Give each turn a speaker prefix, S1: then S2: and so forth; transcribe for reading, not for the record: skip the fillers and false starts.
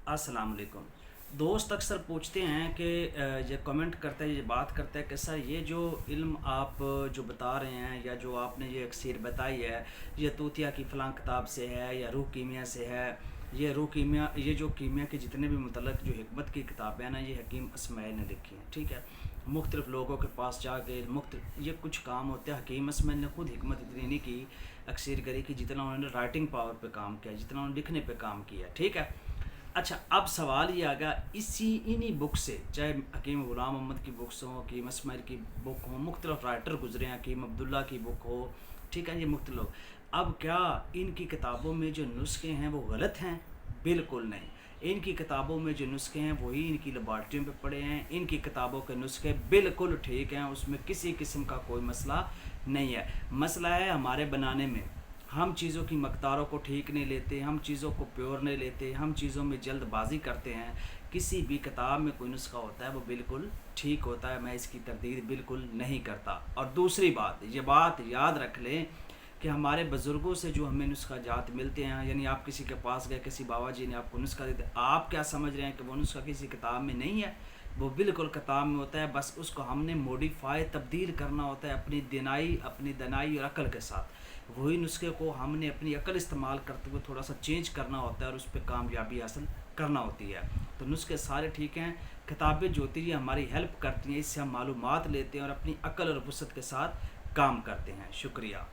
S1: अस्सलाम वालेकुम। दोस्त अक्सर पूछते हैं कि ये कमेंट करते हैं, ये बात करते हैं कि सर ये जो इल्म आप जो बता रहे हैं या जो आपने ये अक्सर बताई है, ये तूतिया की फ़लाँ किताब से है या रूह कीमिया से है, ये रूह कीमिया, ये जो कीमिया के जितने भी मतलब जो हिकमत की किताबें हैं ना, ये हकीम अस्माइल ने लिखी हैं, ठीक है। मुख्तलिफ़ लोगों के पास जाके ये कुछ काम होते हैं। हकीम अस्माइल ने खुद हिकमत इतनी नहीं की अक्सर करी कि जितना उन्होंने राइटिंग पावर पे काम किया, जितना उन्होंने लिखने पे काम किया, ठीक है। अच्छा, अब सवाल ये आ गया इन्हीं बुक से, चाहे हकीम ग़ुलाम मोहम्मद की बुक्स हों, हकीम इस्माइल की बुक हो, मुख्तलिफ राइटर गुजरे हैं, हकीम अब्दुल्ला की बुक हो, ठीक है, ये मुख्तलिफ। अब क्या इनकी किताबों में जो नुस्खे हैं वो गलत हैं? बिल्कुल नहीं। इनकी किताबों में जो नुस्खे हैं वही इनकी लेबॉर्ट्रियों पे पड़े हैं। इनकी किताबों के नुस्खे बिल्कुल ठीक हैं, उसमें किसी किस्म का कोई मसला नहीं है। मसला है हमारे बनाने में। हम चीज़ों की मकदारों को ठीक नहीं लेते, हम चीज़ों को प्योर नहीं लेते, हम चीज़ों में जल्दबाजी करते हैं। किसी भी किताब में कोई नुस्खा होता है वो बिल्कुल ठीक होता है, मैं इसकी तरदीद बिल्कुल नहीं करता। और दूसरी बात, ये बात याद रख लें कि हमारे बुज़ुर्गों से जो हमें नुस्खा जात मिलते हैं, यानी आप किसी के पास गए, किसी बाबा जी ने आपको नुस्खा देते, आप क्या समझ रहे हैं कि वो नुस्खा किसी किताब में नहीं है? वो बिल्कुल किताब में होता है, बस उसको हमने मॉडिफाई तब्दील करना होता है अपनी दनाई और अकल के साथ। वही नुस्खे को हमने अपनी अकल इस्तेमाल करते हुए थोड़ा सा चेंज करना होता है और उस पर कामयाबी हासिल करना होती है। तो नुस्खे सारे ठीक हैं। किताबें जो होती हैं हमारी हेल्प करती हैं, इससे हम मालूमात लेते हैं और अपनी अकल और वसअत के साथ काम करते हैं। शुक्रिया।